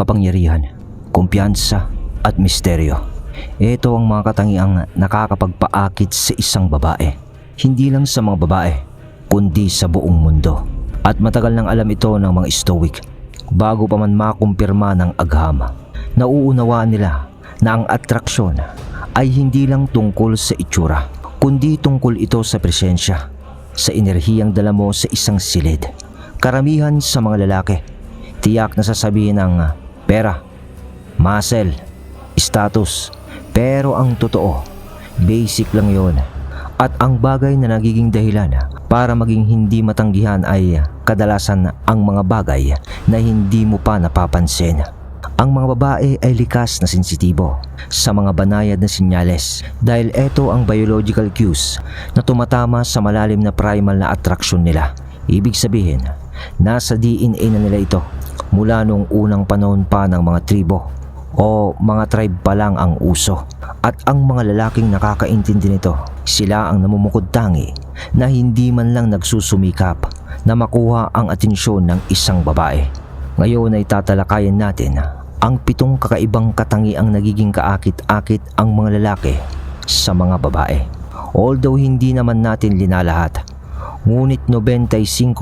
kapangyarihan, kumpiyansa at misteryo. Ito ang mga katangiang nakakapagpaakit sa isang babae. Hindi lang sa mga babae, kundi sa buong mundo. At matagal nang alam ito ng mga Stoic. Bago pa man makumpirma ng agham, nauunawaan nila na ang atraksyon ay hindi lang tungkol sa itsura, kundi tungkol ito sa presensya, sa enerhiyang dala mo sa isang silid. Karamihan sa mga lalaki, tiyak na sasabihin ng pera, muscle, status. Pero ang totoo, basic lang yon. At ang bagay na nagiging dahilan para maging hindi matanggihan ay kadalasan ang mga bagay na hindi mo pa napapansin. Ang mga babae ay likas na sensitibo sa mga banayad na sinyales dahil ito ang biological cues na tumatama sa malalim na primal na attraction nila. Ibig sabihin, nasa DNA na nila ito mula noong unang panahon pa ng mga tribo o mga tribe pa lang ang uso. At ang mga lalaking nakakaintindi nito, sila ang namumukod tangi na hindi man lang nagsusumikap na makuha ang atensyon ng isang babae. Ngayon ay tatalakayin natin ang 7 kakaibang katangiang nagiging kaakit-akit ang mga lalaki sa mga babae. Although hindi naman natin linalahat, ngunit 95%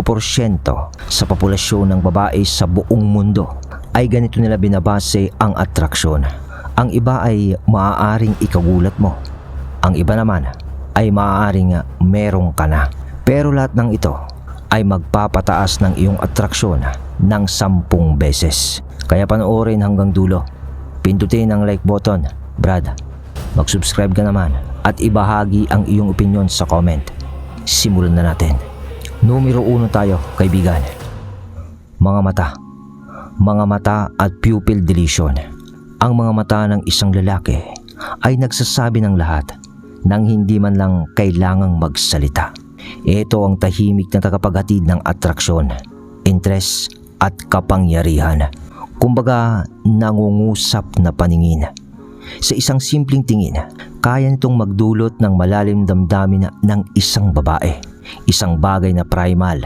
sa populasyon ng babae sa buong mundo ay ganito nila binabase ang atraksyon. Ang iba ay maaaring ikagulat mo. Ang iba naman ay maaaring merong ka na. Pero lahat ng ito ay magpapataas ng iyong atraksyon ng 10 beses. Kaya panoorin hanggang dulo. Pindutin ang like button, Brad. Mag-subscribe ka naman at ibahagi ang iyong opinion sa comment. Simulan na natin. Numero 1 tayo, kaibigan. Mga mata. Mga mata at pupil dilation. Ang mga mata ng isang lalaki ay nagsasabi ng lahat nang hindi man lang kailangang magsalita. Ito ang tahimik na tagapaghatid ng atraksyon, interest at kapangyarihan. Kumbaga, nangungusap na paningin. Sa isang simpleng tingin, kaya nitong magdulot ng malalim damdamin ng isang babae. Isang bagay na primal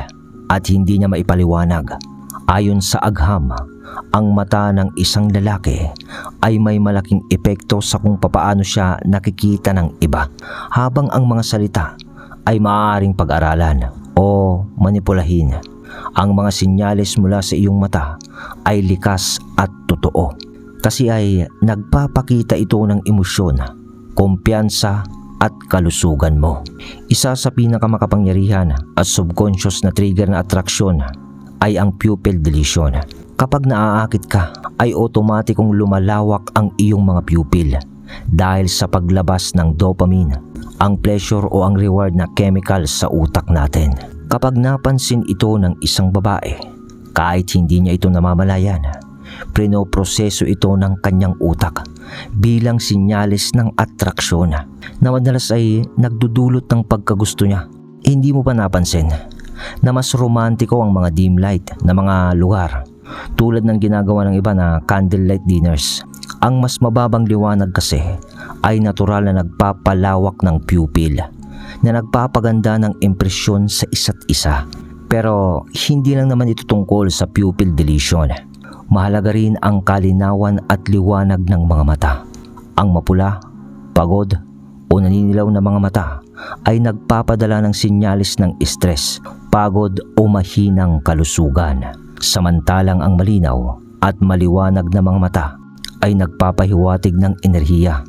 at hindi niya maipaliwanag. Ayon sa agham, ang mata ng isang lalaki ay may malaking epekto sa kung papaano siya nakikita ng iba, habang ang mga salita ay maaaring pag-aralan o manipulahin. Ang mga senyales mula sa iyong mata ay likas at totoo kasi ay nagpapakita ito ng emosyon, kumpiyansa at kalusugan mo. Isa sa pinakamakapangyarihan at subconscious na trigger na atraksyon ay ang pupil dilation. Kapag naaakit ka, ay otomatikong lumalawak ang iyong mga pupil dahil sa paglabas ng dopamine, ang pleasure o ang reward na chemical sa utak natin. Kapag napansin ito ng isang babae, kahit hindi niya ito namamalayan, prinoproseso ito ng kanyang utak bilang sinyalis ng atraksyon na madalas ay nagdudulot ng pagkagusto niya. Hindi mo pa napansin na mas romantiko ang mga dim light na mga lugar tulad ng ginagawa ng iba na candlelight dinners. Ang mas mababang liwanag kasi ay natural na nagpapalawak ng pupil na nagpapaganda ng impresyon sa isa't isa. Pero hindi lang naman ito tungkol sa pupil dilation. Mahalaga rin ang kalinawan at liwanag ng mga mata. Ang mapula, pagod o naninilaw na mga mata ay nagpapadala ng sinyalis ng stress, pagod o mahinang kalusugan. Samantalang ang malinaw at maliwanag na mga mata ay nagpapahiwatig ng enerhiya,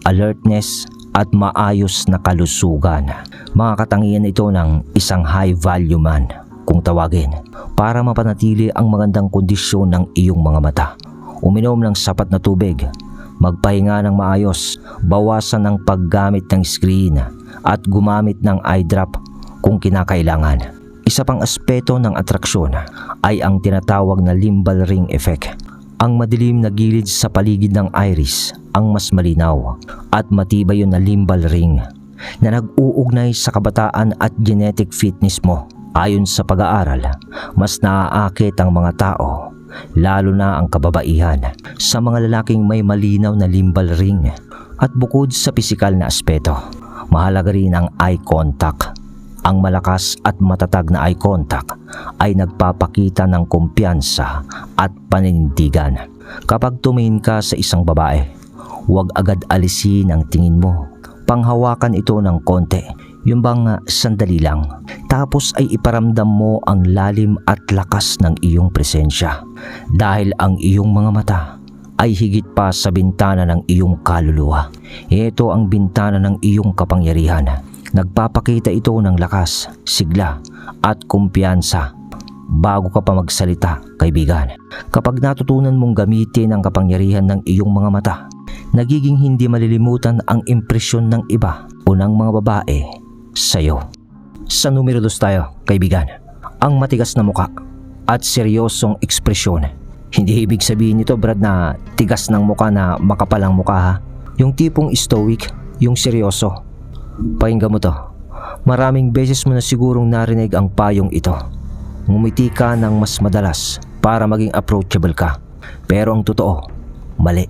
alertness at maayos na kalusugan. Mga katangian ito ng isang high value man kung tawagin para mapanatili ang magandang kondisyon ng iyong mga mata. Uminom ng sapat na tubig, magpahinga ng maayos, bawasan ang paggamit ng screen at gumamit ng eye drop kung kinakailangan. Isa pang aspeto ng atraksyon ay ang tinatawag na limbal ring effect. Ang madilim na gilid sa paligid ng iris ang mas malinaw at matibay na limbal ring na nag-uugnay sa kabataan at genetic fitness mo. Ayon sa pag-aaral, mas naaakit ang mga tao, lalo na ang kababaihan, sa mga lalaking may malinaw na limbal ring. At bukod sa pisikal na aspeto, mahalaga rin ang eye contact. Ang malakas at matatag na eye contact ay nagpapakita ng kumpiyansa at paninindigan. Kapag tumingin ka sa isang babae, huwag agad alisin ang tingin mo. Panghawakan ito ng konti, yung bang sandali lang. Tapos ay iparamdam mo ang lalim at lakas ng iyong presensya. Dahil ang iyong mga mata ay higit pa sa bintana ng iyong kaluluwa. Ito ang bintana ng iyong kapangyarihan. Nagpapakita ito ng lakas, sigla at kumpiyansa bago ka pa magsalita, kaibigan. Kapag natutunan mong gamitin ang kapangyarihan ng iyong mga mata, nagiging hindi malilimutan ang impresyon ng iba o ng mga babae sa iyo. Sa numero 2 tayo, kaibigan. Ang matigas na muka at seryosong ekspresyon. Hindi ibig sabihin nito, Brad, na tigas ng muka na makapalang muka, ha? Yung tipong stoic, yung seryoso. Pakinggan mo to. Maraming beses mo na sigurong narinig ang payong ito. Ngumiti ka ng mas madalas para maging approachable ka. Pero ang totoo, mali.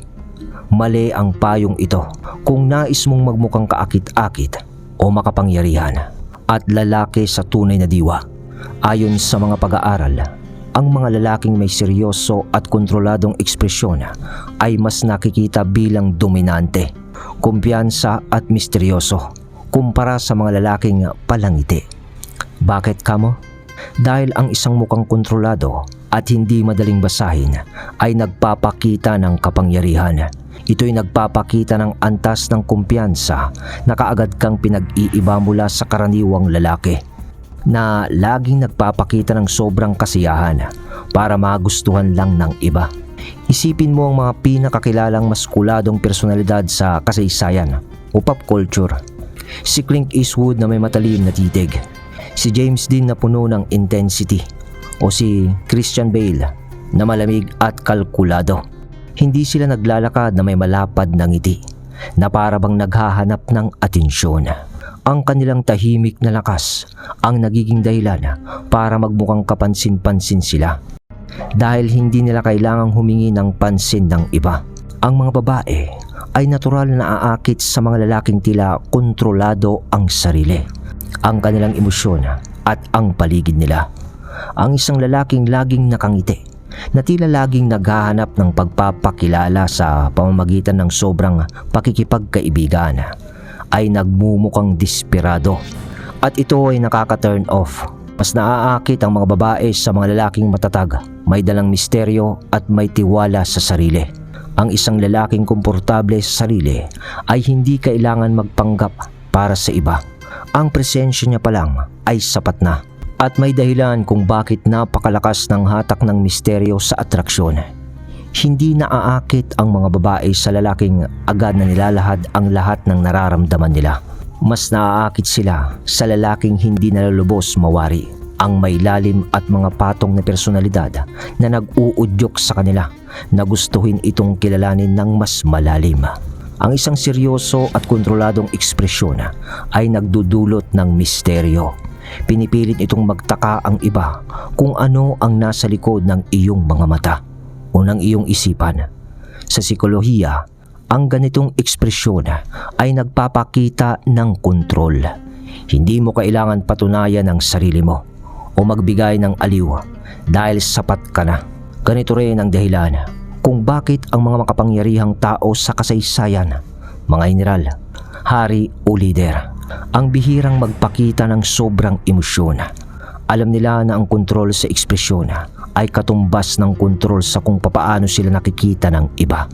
Mali ang payong ito kung nais mong magmukhang kaakit-akit o makapangyarihan at lalaki sa tunay na diwa. Ayon sa mga pag-aaral, ang mga lalaking may seryoso at kontroladong ekspresyon ay mas nakikita bilang dominante, kumpiyansa at misteryoso kumpara sa mga lalaking palangiti. Bakit kamo? Dahil ang isang mukhang kontrolado at hindi madaling basahin ay nagpapakita ng kapangyarihan. Ito'y nagpapakita ng antas ng kumpiyansa na kaagad kang pinag-iiba mula sa karaniwang lalaki na laging nagpapakita ng sobrang kasiyahan para magustuhan lang ng iba. Isipin mo ang mga pinakakilalang maskuladong personalidad sa kasaysayan o pop culture. Si Clint Eastwood na may matalim na titig, si James Dean na puno ng intensity, o si Christian Bale na malamig at kalkulado. Hindi sila naglalakad na may malapad na ngiti na para bang naghahanap ng atensyon. Ang kanilang tahimik na lakas ang nagiging dahilan para magmukhang kapansin-pansin sila dahil hindi nila kailangang humingi ng pansin ng iba. Ang mga babae ay natural na aakit sa mga lalaking tila kontrolado ang sarili, ang kanilang emosyon at ang paligid nila. Ang isang lalaking laging nakangiti na tila laging naghahanap ng pagpapakilala sa pamamagitan ng sobrang pakikipagkaibigan ay nagmumukhang desperado, at ito ay nakaka-turn off. Mas naaakit ang mga babae sa mga lalaking matatag, may dalang misteryo at may tiwala sa sarili. Ang isang lalaking komportable sa sarili ay hindi kailangan magpanggap para sa iba. Ang presensya niya pa lang ay sapat na. At may dahilan kung bakit napakalakas ng hatak ng misteryo sa atraksyon. Hindi naaakit ang mga babae sa lalaking agad na nilalahad ang lahat ng nararamdaman nila. Mas naaakit sila sa lalaking hindi nalulubos mawari ang may lalim at mga patong na personalidad na nag-uudyok sa kanila na gustuhin itong kilalanin ng mas malalim. Ang isang seryoso at kontroladong ekspresyon ay nagdudulot ng misteryo. Pinipilit itong magtaka ang iba kung ano ang nasa likod ng iyong mga mata o ng iyong isipan. Sa psikolohiya, ang ganitong ekspresyon ay nagpapakita ng kontrol. Hindi mo kailangan patunayan ang sarili mo o magbigay ng aliw dahil sapat ka na. Ganito rin ang dahilan kung bakit ang mga makapangyarihang tao sa kasaysayan, mga general, hari o lider, ang bihirang magpakita ng sobrang emosyon. Alam nila na ang kontrol sa ekspresyon ay katumbas ng kontrol sa kung papaano sila nakikita ng iba.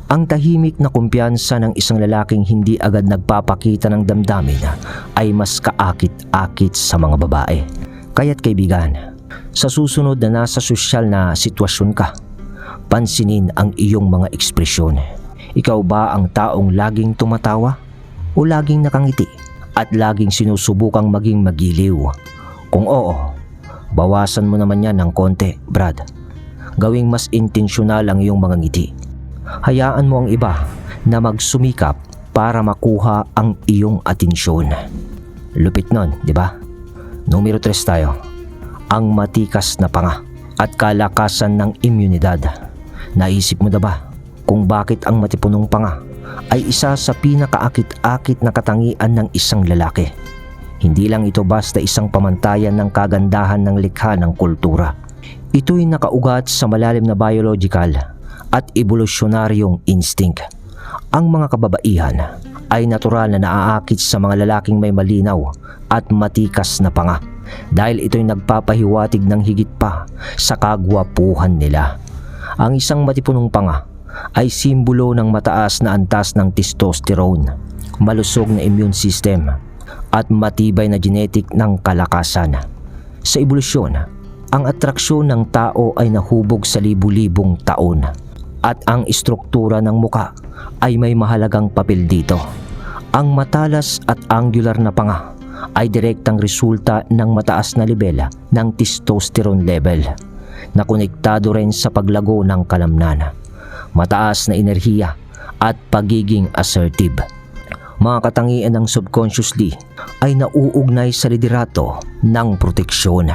Ang tahimik na kumpiyansa ng isang lalaking hindi agad nagpapakita ng damdamin ay mas kaakit-akit sa mga babae. Kaya't kaibigan, sa susunod na nasa sosyal na sitwasyon ka, pansinin ang iyong mga ekspresyon. Ikaw ba ang taong laging tumatawa o laging nakangiti at laging sinusubukang maging magiliw? Kung oo, bawasan mo naman yan ng konti, Brad. Gawing mas intensyonal ang iyong mga ngiti. Hayaan mo ang iba na magsumikap para makuha ang iyong atensyon. Lupit nun, di ba? Numero 3 tayo. Ang matikas na panga at kalakasan ng imunidad. Naisip mo na ba kung bakit ang matipunong panga ay isa sa pinakaakit-akit na katangian ng isang lalaki? Hindi lang ito basta isang pamantayan ng kagandahan ng likha ng kultura. Ito'y nakaugat sa malalim na biological at evolusyonaryong instinct. Ang mga kababaihan ay natural na naaakit sa mga lalaking may malinaw at matikas na panga dahil ito'y nagpapahiwatig ng higit pa sa kagwapuhan nila. Ang isang matipunong panga ay simbolo ng mataas na antas ng testosterone, malusog na immune system at matibay na genetic ng kalakasan. Sa evolusyon, ang atraksyon ng tao ay nahubog sa libu-libong taon at ang istruktura ng muka ay may mahalagang papel dito. Ang matalas at angular na panga ay direktang resulta ng mataas na level ng testosterone level na konektado rin sa paglago ng kalamnan, mataas na enerhiya at pagiging assertive. Mga katangian ng subconsciously ay nauugnay sa liderato ng proteksyon.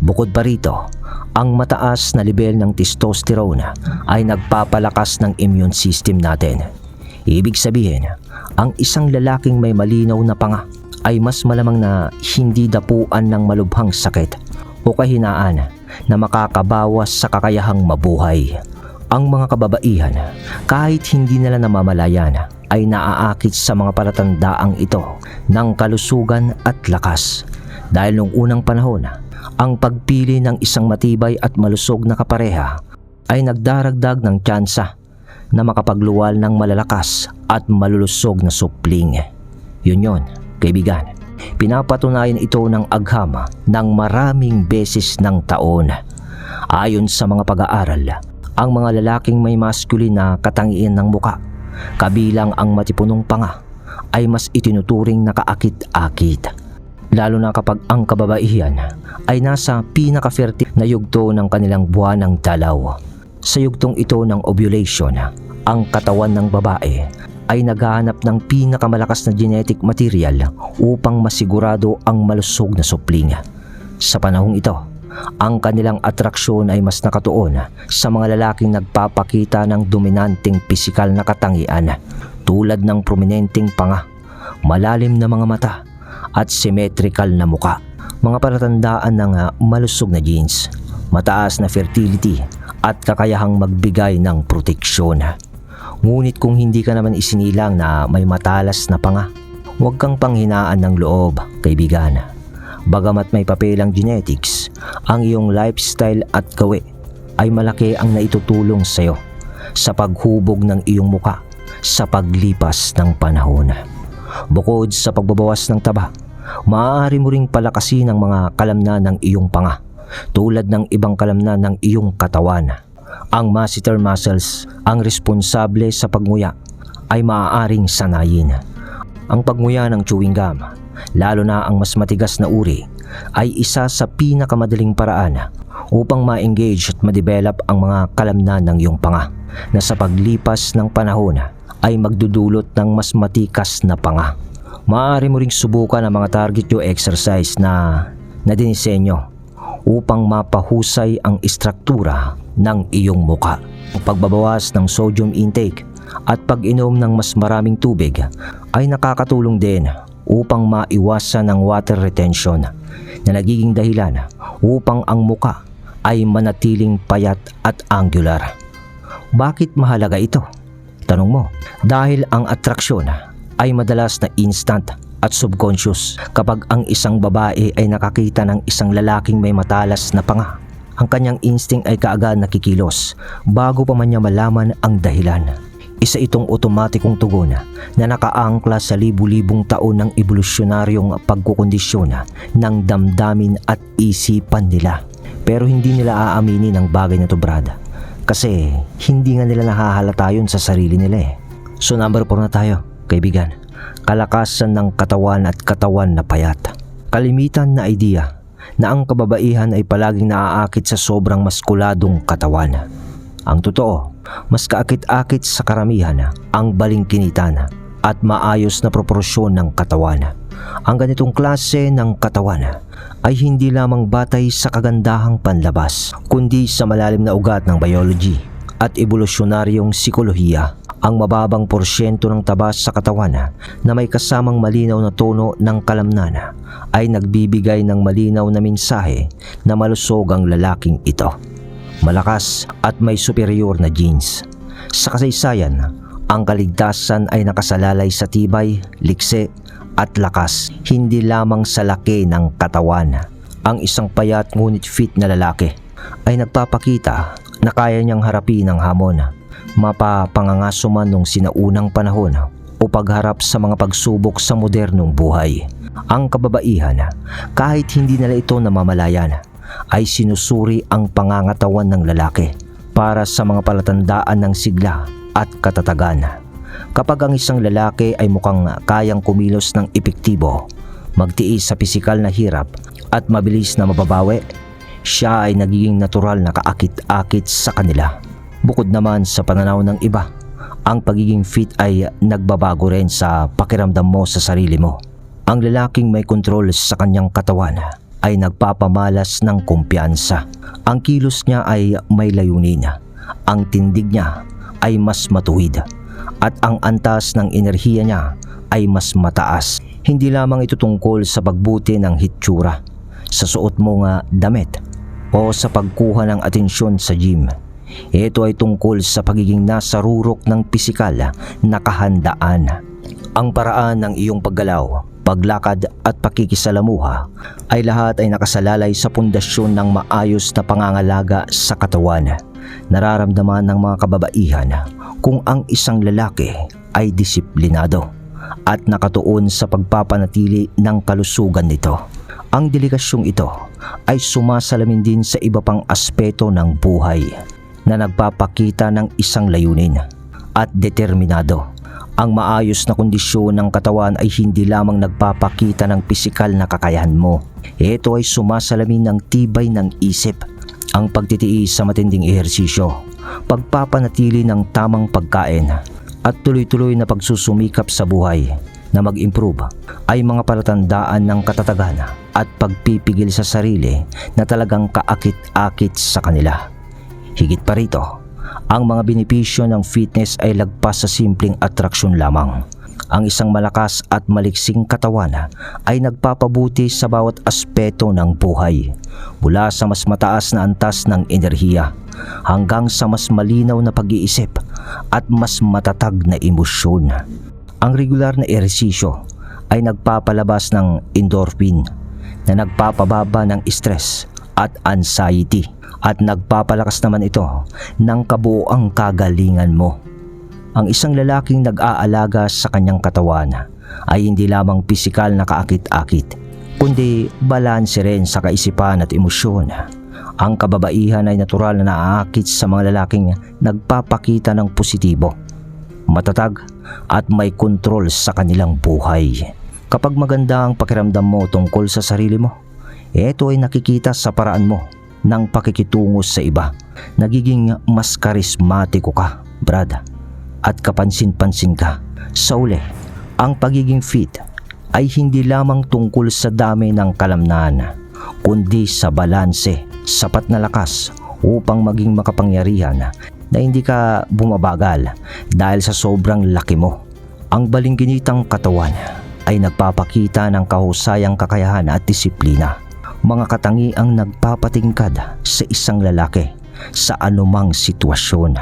Bukod pa rito, ang mataas na level ng testosterone ay nagpapalakas ng immune system natin. Ibig sabihin, ang isang lalaking may malinaw na panga ay mas malamang na hindi dapuan ng malubhang sakit o kahinaan na makakabawas sa kakayahang mabuhay. Ang mga kababaihan, kahit hindi nila namamalayan, ay naaakit sa mga palatandaang ito ng kalusugan at lakas. Dahil noong unang panahon, ang pagpili ng isang matibay at malusog na kapareha ay nagdaragdag ng tsansa na makapagluwal ng malalakas at malulusog na supling. Yun, kaibigan. Pinapatunayan ito ng agham ng maraming beses ng taon. Ayon sa mga pag-aaral, ang mga lalaking may masculine na katangian ng muka, kabilang ang matipunong panga, ay mas itinuturing na kaakit-akit. Lalo na kapag ang kababaihan ay nasa pinaka-fertile na yugto ng kanilang buwan ng dalaw. Sa yugtong ito ng ovulation, ang katawan ng babae ay naghahanap ng pinakamalakas na genetic material upang masigurado ang malusog na supling. Sa panahong ito, ang kanilang atraksyon ay mas nakatuon sa mga lalaking nagpapakita ng dominanteng pisikal na katangian tulad ng prominenteng panga, malalim na mga mata at symmetrical na muka. Mga palatandaan ng malusog na genes, mataas na fertility at kakayahang magbigay ng proteksyon. Ngunit kung hindi ka naman isinilang na may matalas na panga, huwag kang panghinaan ng loob, kaibigan. Bagamat may papelang genetics, ang iyong lifestyle at gawi ay malaki ang naitutulong sa iyo sa paghubog ng iyong muka sa paglipas ng panahon. Bukod sa pagbabawas ng taba, maaari mo ring palakasin ang mga kalamnan ng iyong panga tulad ng ibang kalamnan ng iyong katawan. Ang masseter muscles ang responsable sa pagnguya ay maaaring sanayin. Ang pagnguya ng chewing gum, lalo na ang mas matigas na uri, ay isa sa pinakamadaling paraan upang ma-engage at ma-develop ang mga kalamnan ng iyong panga na sa paglipas ng panahon ay magdudulot ng mas matikas na panga. Maaari mo ring subukan ang mga target your exercise na dinisenyo upang mapahusay ang istruktura ng iyong muka. Ang pagbabawas ng sodium intake at pag-inom ng mas maraming tubig ay nakakatulong din upang maiwasan ang water retention na nagiging dahilan upang ang muka ay manatiling payat at angular. Bakit mahalaga ito? Tanong mo. Dahil ang atraksyon ay madalas na instant at subconscious. Kapag ang isang babae ay nakakita ng isang lalaking may matalas na panga, ang kanyang instinct ay kaagad nakikilos bago pa man niya malaman ang dahilan. Isa itong otomatikong tugon na nakaangkla sa libu-libong taon ng evolusyonaryong pagkukondisyon ng damdamin at isipan nila. Pero hindi nila aaminin ang bagay na to, Brad. Kasi hindi nga nila nahahalata yun sa sarili nila eh. So number 4 na tayo, kaibigan. Kalakasan ng katawan at katawan na payat. Kalimitan na idea na ang kababaihan ay palaging naaakit sa sobrang maskuladong katawan. Ang totoo, mas kaakit-akit sa karamihan ang balingkinitan at maayos na proporsyon ng katawan. Ang ganitong klase ng katawan ay hindi lamang batay sa kagandahang panlabas, kundi sa malalim na ugat ng biology at evolusyonaryong psikolohiya. Ang mababang porsyento ng taba sa katawan na may kasamang malinaw na tono ng kalamnan ay nagbibigay ng malinaw na mensahe na malusog ang lalaking ito. Malakas at may superior na genes. Sa kasaysayan, ang kaligtasan ay nakasalalay sa tibay, likse at lakas, hindi lamang sa laki ng katawan. Ang isang payat ngunit fit na lalaki ay nagpapakita na kaya niyang harapin ang hamon, mapapangangaso man nung sinaunang panahon o pagharap sa mga pagsubok sa modernong buhay. Ang kababaihan, kahit hindi nila ito namamalayan, ay sinusuri ang pangangatawan ng lalaki para sa mga palatandaan ng sigla at katatagan. Kapag ang isang lalaki ay mukhang kayang kumilos ng epektibo, magtiis sa pisikal na hirap at mabilis na mababawi, siya ay nagiging natural na kaakit-akit sa kanila. Bukod naman sa pananaw ng iba, ang pagiging fit ay nagbabago rin sa pakiramdam mo sa sarili mo. Ang lalaking may kontrol sa kanyang katawan ay nagpapamalas ng kumpiyansa. Ang kilos niya ay may layunin. Ang tindig niya ay mas matuwid. At ang antas ng enerhiya niya ay mas mataas. Hindi lamang ito tungkol sa pagbuti ng hitsura, sa suot mong damit, o sa pagkuha ng atensyon sa gym. Ito ay tungkol sa pagiging nasa rurok ng pisikal na kahandaan. Ang paraan ng iyong paggalaw, paglakad at pakikisalamuha ay lahat ay nakasalalay sa pundasyon ng maayos na pangangalaga sa katawan. Nararamdaman ng mga kababaihan kung ang isang lalaki ay disiplinado at nakatuon sa pagpapanatili ng kalusugan nito. Ang delikasyong ito ay sumasalamin din sa iba pang aspeto ng buhay na nagpapakita ng isang layunin at determinado. Ang maayos na kondisyon ng katawan ay hindi lamang nagpapakita ng pisikal na kakayahan mo. Ito ay sumasalamin ng tibay ng isip, ang pagtitiis sa matinding ehersisyo, pagpapanatili ng tamang pagkain, at tuloy-tuloy na pagsusumikap sa buhay na mag-improve ay mga palatandaan ng katatagan at pagpipigil sa sarili na talagang kaakit-akit sa kanila. Higit pa rito, ang mga benepisyo ng fitness ay lagpas sa simpleng atraksyon lamang. Ang isang malakas at maliksing katawan ay nagpapabuti sa bawat aspeto ng buhay, mula sa mas mataas na antas ng enerhiya hanggang sa mas malinaw na pag-iisip at mas matatag na emosyon. Ang regular na ehersisyo ay nagpapalabas ng endorphin na nagpapababa ng stress at anxiety, at nagpapalakas naman ito ng kabuoang kagalingan mo. Ang isang lalaking nag-aalaga sa kanyang katawan ay hindi lamang pisikal na kaakit-akit, kundi balanse rin sa kaisipan at emosyon. Ang kababaihan ay natural na naaakit sa mga lalaking nagpapakita ng positibo, matatag at may kontrol sa kanilang buhay. Kapag maganda ang pakiramdam mo tungkol sa sarili mo, ito ay nakikita sa paraan mo ng pakikitungo sa iba. Nagiging mas karismatiko ka, Brad, at kapansin-pansin ka. Sa uli, ang pagiging fit ay hindi lamang tungkol sa dami ng kalamnan, kundi sa balanse, sapat na lakas upang maging makapangyarihan na hindi ka bumabagal dahil sa sobrang laki mo. Ang balingginitang katawan ay nagpapakita ng kahusayang kakayahan at disiplina, mga katangiang nagpapatingkad sa isang lalaki sa anumang sitwasyon.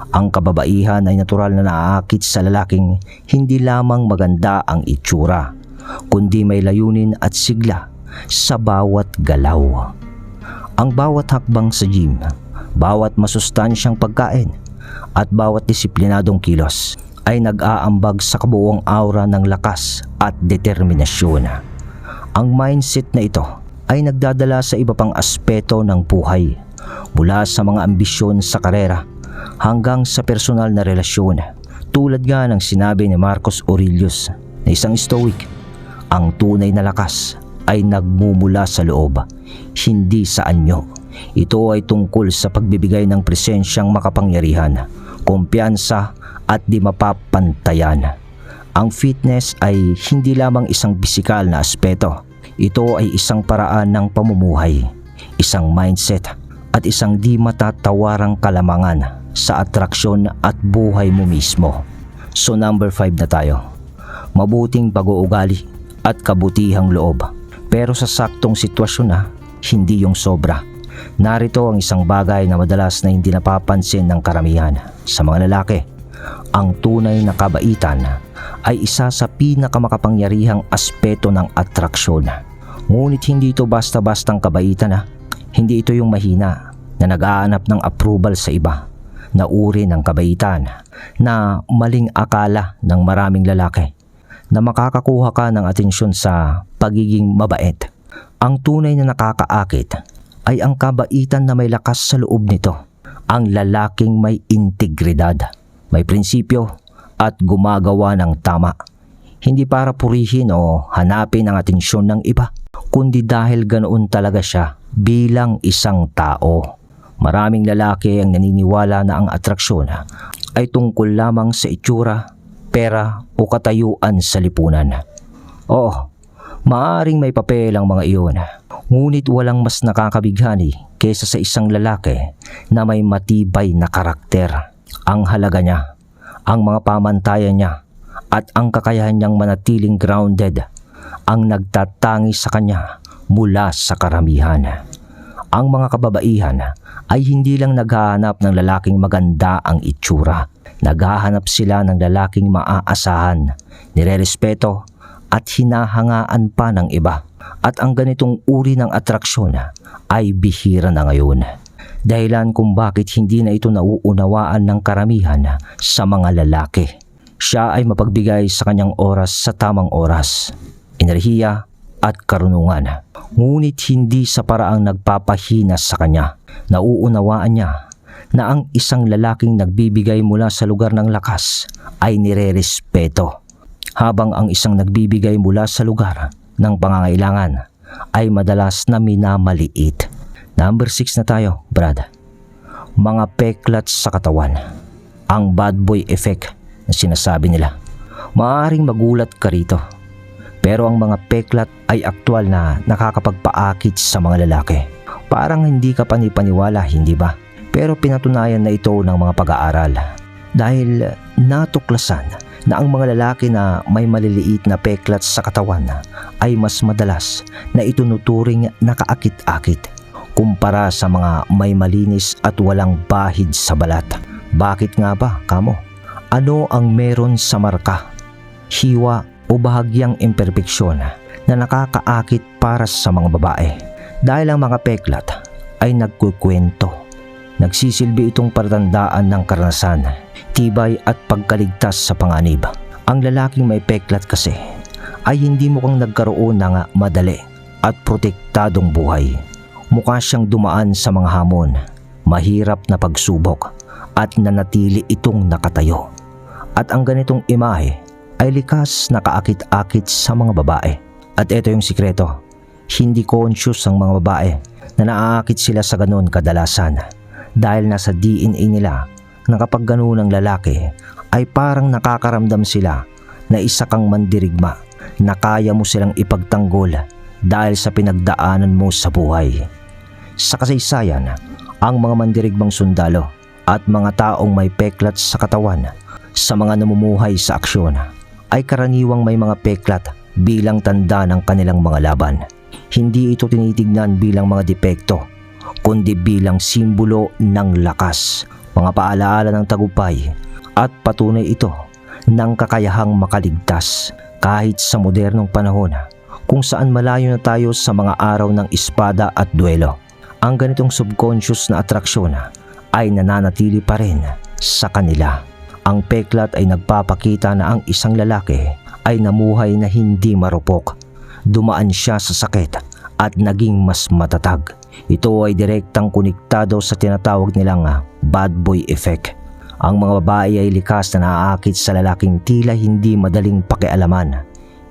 Ang kababaihan ay natural na naaakit sa lalaking hindi lamang maganda ang itsura, kundi may layunin at sigla sa bawat galaw. Ang bawat hakbang sa gym, bawat masustansyang pagkain, at bawat disiplinadong kilos ay nag-aambag sa kabuuang aura ng lakas at determinasyon. Ang mindset na ito ay nagdadala sa iba pang aspeto ng buhay, mula sa mga ambisyon sa karera hanggang sa personal na relasyon. Tulad nga ng sinabi ni Marcus Aurelius na isang stoic, ang tunay na lakas ay nagmumula sa loob, hindi sa anyo. Ito ay tungkol sa pagbibigay ng presensyang makapangyarihan, kumpiyansa at di mapapantayan. Ang fitness ay hindi lamang isang pisikal na aspeto. Ito ay isang paraan ng pamumuhay, isang mindset at isang di matatawarang kalamangan sa atraksyon at buhay mo mismo. So number 5 na tayo. Mabuting pag-uugali at kabutihang loob, pero sa saktong sitwasyon na, hindi yung sobra. Narito ang isang bagay na madalas na hindi napapansin ng karamihan sa mga lalaki. Ang tunay na kabaitan ay isa sa pinakamakapangyarihang aspeto ng atraksyon. Ngunit hindi ito basta-bastang kabaitan. Hindi ito yung mahina na nag-aanap ng approval sa iba na uri ng kabaitan na maling akala ng maraming lalaki na makakakuha ka ng atensyon sa pagiging mabait. Ang tunay na nakakaakit ay ang kabaitan na may lakas sa loob nito. Ang lalaking may integridad, may prinsipyo at gumagawa ng tama. Hindi para purihin o hanapin ang atensyon ng iba, kundi dahil ganoon talaga siya bilang isang tao. Maraming lalaki ang naniniwala na ang atraksyon ay tungkol lamang sa itsura, pera o katayuan sa lipunan. Oo, maaring may papel ang mga iyon, ngunit walang mas nakakabighani kaysa sa isang lalaki na may matibay na karakter. Ang halaga niya, ang mga pamantayan niya, at ang kakayahan niyang manatiling grounded ang nagtatangi sa kanya mula sa karamihan. Ang mga kababaihan ay hindi lang naghahanap ng lalaking maganda ang itsura. Naghahanap sila ng lalaking maaasahan, nirerespeto at hinahangaan pa ng iba. At ang ganitong uri ng atraksyon ay bihira na ngayon. Dahilan kung bakit hindi na ito nauunawaan ng karamihan sa mga lalaki. Siya ay mapagbigay sa kanyang oras sa tamang oras, enerhiya at karunungan. Ngunit hindi sa paraang nagpapahina sa kanya. Nauunawaan niya na ang isang lalaking nagbibigay mula sa lugar ng lakas ay nirerespeto, habang ang isang nagbibigay mula sa lugar ng pangangailangan ay madalas na minamaliit. Number 6 na tayo, Brad. Mga peklat sa katawan. Ang bad boy effect na sinasabi nila. Maaaring magulat ka rito, pero ang mga peklat ay aktwal na nakakapagpaakit sa mga lalaki. Parang hindi ka panipaniwala, hindi ba? Pero pinatunayan na ito ng mga pag-aaral. Dahil natuklasan na ang mga lalaki na may maliliit na peklat sa katawan ay mas madalas na itunuturing nakaakit-akit kumpara sa mga may malinis at walang bahid sa balat. Bakit nga ba, kamo? Ano ang meron sa marka, hiwa o bahagyang imperfeksyon na nakakaakit para sa mga babae? Dahil ang mga peklat ay nagkukwento. Nagsisilbi itong palatandaan ng karanasan, tibay at pagkaligtas sa panganib. Ang lalaking may peklat kasi ay hindi mukhang nagkaroon ng madali at protektadong buhay. Mukha siyang dumaan sa mga hamon, mahirap na pagsubok at nanatili itong nakatayo. At ang ganitong imahe ay likas na kaakit-akit sa mga babae. At ito yung sikreto, hindi conscious ang mga babae na naaakit sila sa ganun kadalasan dahil nasa DNA nila na kapag ganun ang lalaki ay parang nakakaramdam sila na isa kang mandirigma na kaya mo silang ipagtanggol dahil sa pinagdaanan mo sa buhay. Sa kasaysayan, ang mga mandirigmang sundalo at mga taong may peklat sa katawan sa mga namumuhay sa aksyon ay karaniwang may mga peklat bilang tanda ng kanilang mga laban. Hindi ito tinitignan bilang mga depekto, kundi bilang simbolo ng lakas, mga paalaala ng tagumpay at patunay ito ng kakayahang makaligtas kahit sa modernong panahon kung saan malayo na tayo sa mga araw ng espada at duelo. Ang ganitong subconscious na atraksyon ay nananatili pa rin sa kanila. Ang peklat ay nagpapakita na ang isang lalaki ay namuhay na hindi marupok. Dumaan siya sa sakit at naging mas matatag. Ito ay direktang konektado sa tinatawag nilang bad boy effect. Ang mga babae ay likas na naaakit sa lalaking tila hindi madaling pakialaman,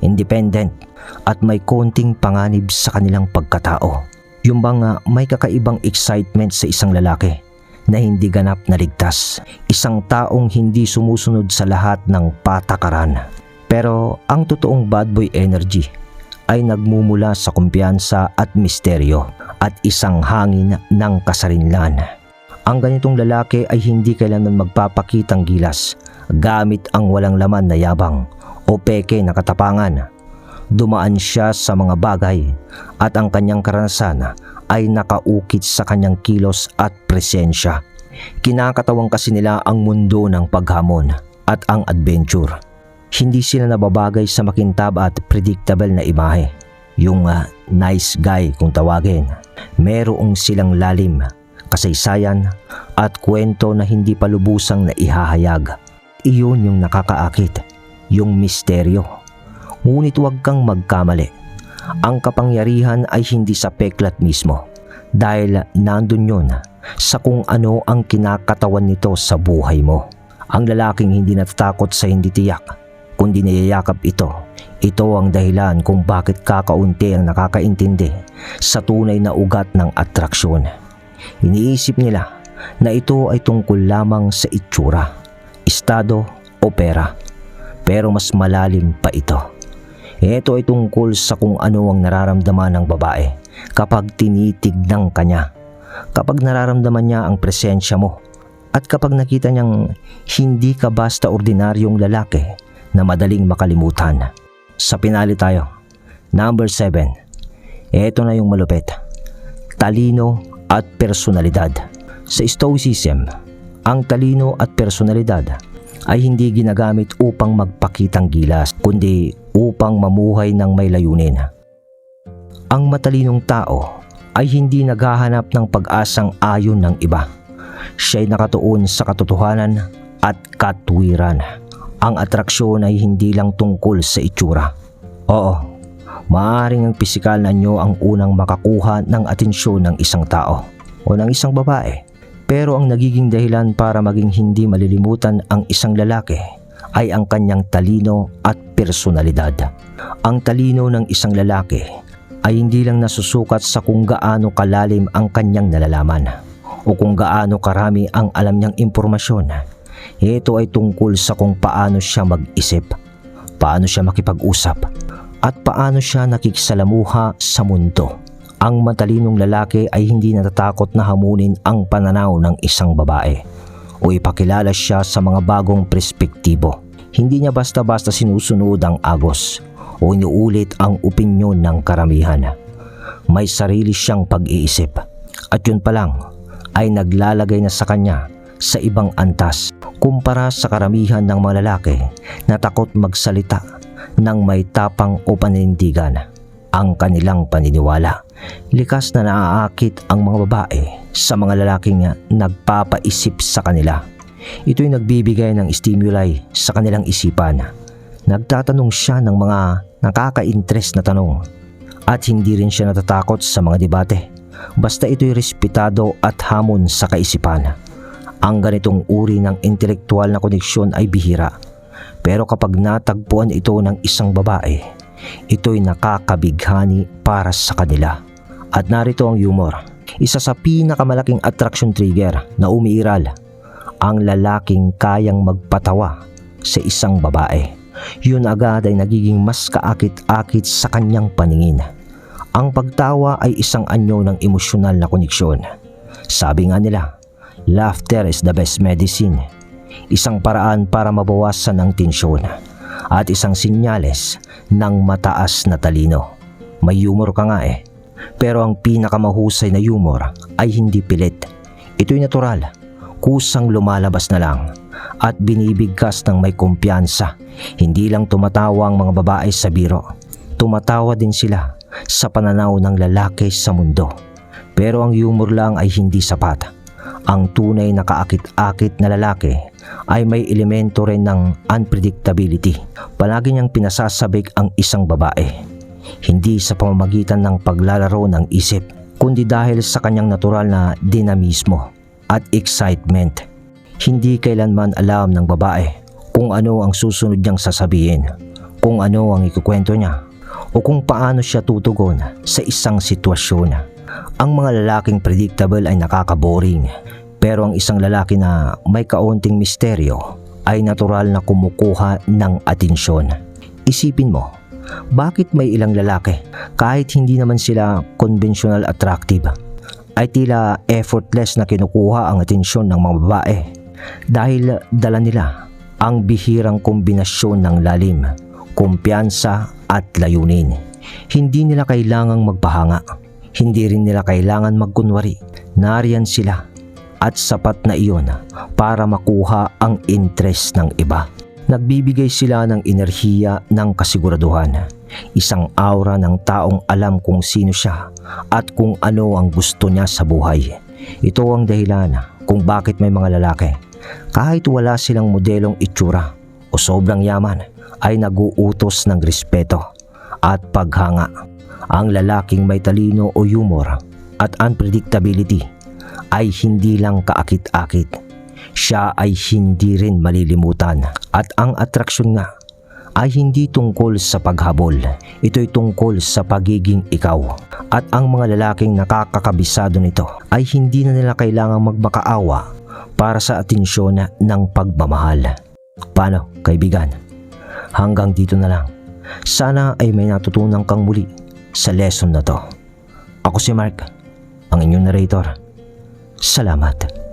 independent at may konting panganib sa kanilang pagkatao. Yung bang may kakaibang excitement sa isang lalaki na hindi ganap na ligtas. Isang taong hindi sumusunod sa lahat ng patakaran. Pero ang totoong bad boy energy ay nagmumula sa kumpiyansa at misteryo. at isang hangin ng kasarinlan. Ang ganitong lalaki ay hindi kailanman magpapakitang gilas gamit ang walang laman na yabang o peke na katapangan. Dumaan siya sa mga bagay at ang kanyang karanasan ay nakaukit sa kanyang kilos at presensya. Kinakatawan kasi nila ang mundo ng paghamon at ang adventure. Hindi sila nababagay sa makintab at predictable na imahe. Yung nice guy kung tawagin. Merong silang lalim, kasaysayan at kwento na hindi pa lubusang naihahayag. Iyon yung nakakaakit, yung misteryo. Ngunit huwag kang magkamali. Ang kapangyarihan ay hindi sa peklat mismo dahil nandun yun sa kung ano ang kinakatawan nito sa buhay mo. Ang lalaking hindi natatakot sa hindi tiyak, kundi niyayakap ito. Ito ang dahilan kung bakit kakaunti ang nakakaintindi sa tunay na ugat ng atraksyon. Iniisip nila na ito ay tungkol lamang sa itsura, estado o pera. Pero mas malalim pa ito. Ito ay tungkol sa kung ano ang nararamdaman ng babae kapag tinitignan ka niya, kapag nararamdaman niya ang presensya mo, at kapag nakita niyang hindi ka basta ordinaryong lalaki na madaling makalimutan. Sa pinali tayo. Number 7. Ito na yung malupit. Talino at personalidad. Sa Stoicism, ang talino at personalidad ay hindi ginagamit upang magpakitang gilas, kundi upang mamuhay ng may layunin. Ang matalinong tao ay hindi naghahanap ng pag-asang ayon ng iba. Siya'y nakatuon sa katotohanan at katwiran. Ang atraksyon ay hindi lang tungkol sa itsura. Oo, maaaring ang pisikal na anyo ang unang makakuha ng atensyon ng isang tao o ng isang babae. Pero ang nagiging dahilan para maging hindi malilimutan ang isang lalaki ay ang kanyang talino at personalidad. Ang talino ng isang lalaki ay hindi lang nasusukat sa kung gaano kalalim ang kanyang nalalaman o kung gaano karami ang alam niyang impormasyon. Ito ay tungkol sa kung paano siya mag-isip, paano siya makipag-usap, at paano siya nakikisalamuha sa mundo. Ang matalinong lalaki ay hindi natatakot na hamunin ang pananaw ng isang babae o ipakilala siya sa mga bagong perspektibo. Hindi niya basta-basta sinusunod ang agos o inuulit ang opinyon ng karamihan. May sarili siyang pag-iisip at yun pa lang ay naglalagay na sa kanya sa ibang antas kumpara sa karamihan ng mga lalaki na takot magsalita ng may tapang o paninindigan. Ang kanilang paniniwala, likas na naaakit ang mga babae sa mga lalaking nagpapaisip sa kanila. Ito'y nagbibigay ng stimuli sa kanilang isipan. Nagtatanong siya ng mga nakaka-interest na tanong at hindi rin siya natatakot sa mga debate. Basta ito'y respetado at hamon sa kaisipan. Ang ganitong uri ng intelektual na koneksyon ay bihira. Pero kapag natagpuan ito ng isang babae, ito'y nakakabighani para sa kanila. At narito ang humor. Isa sa pinakamalaking attraction trigger na umiiral, ang lalaking kayang magpatawa sa isang babae. Yun agad ay nagiging mas kaakit-akit sa kanyang paningin. Ang pagtawa ay isang anyo ng emosyonal na koneksyon. Sabi nga nila, laughter is the best medicine. Isang paraan para mabawasan ang tensyon at isang sinyales ng mataas na talino. May humor ka nga eh. Pero ang pinakamahusay na humor ay hindi pilit. Ito'y natural, kusang lumalabas na lang at binibigkas ng may kumpiyansa. Hindi lang tumatawa ang mga babae sa biro. Tumatawa din sila sa pananaw ng lalaki sa mundo. Pero ang humor lang ay hindi sapat. Ang tunay na kaakit-akit na lalaki ay may elemento rin ng unpredictability. Palagi niyang pinasasabik ang isang babae. Hindi sa pamamagitan ng paglalaro ng isip, kundi dahil sa kanyang natural na dinamismo at excitement. Hindi kailanman alam ng babae kung ano ang susunod niyang sasabihin, kung ano ang ikukwento niya, o kung paano siya tutugon sa isang sitwasyon. Ang mga lalaking predictable ay nakakaboring, pero ang isang lalaki na may kaunting misteryo ay natural na kumukuha ng atensyon. Isipin mo, Bakit may ilang lalaki, kahit hindi naman sila conventional attractive, ay tila effortless na kinukuha ang atensyon ng mga babae dahil dala nila ang bihirang kombinasyon ng lalim, kumpiyansa at layunin. Hindi nila kailangang magpahanga, hindi rin nila kailangan magkunwari. Nariyan sila at sapat na iyon para makuha ang interest ng iba. Nagbibigay sila ng enerhiya ng kasiguraduhan, isang aura ng taong alam kung sino siya at kung ano ang gusto niya sa buhay. Ito ang dahilan kung bakit may mga lalaki, kahit wala silang modelong itsura o sobrang yaman, ay naguutos ng respeto at paghanga. Ang lalaking may talino o humor at unpredictability ay hindi lang kaakit-akit. Siya ay hindi rin malilimutan at ang atraksyon nga ay hindi tungkol sa paghabol. Ito'y tungkol sa pagiging ikaw. At ang mga lalaking nakakakabisado nito ay hindi na nila kailangang magmakaawa para sa atensyon ng pagmamahal. Paano, kaibigan? Hanggang dito na lang. Sana ay may natutunan kang muli sa lesson na to. Ako si Mark, ang inyong narrator. Salamat.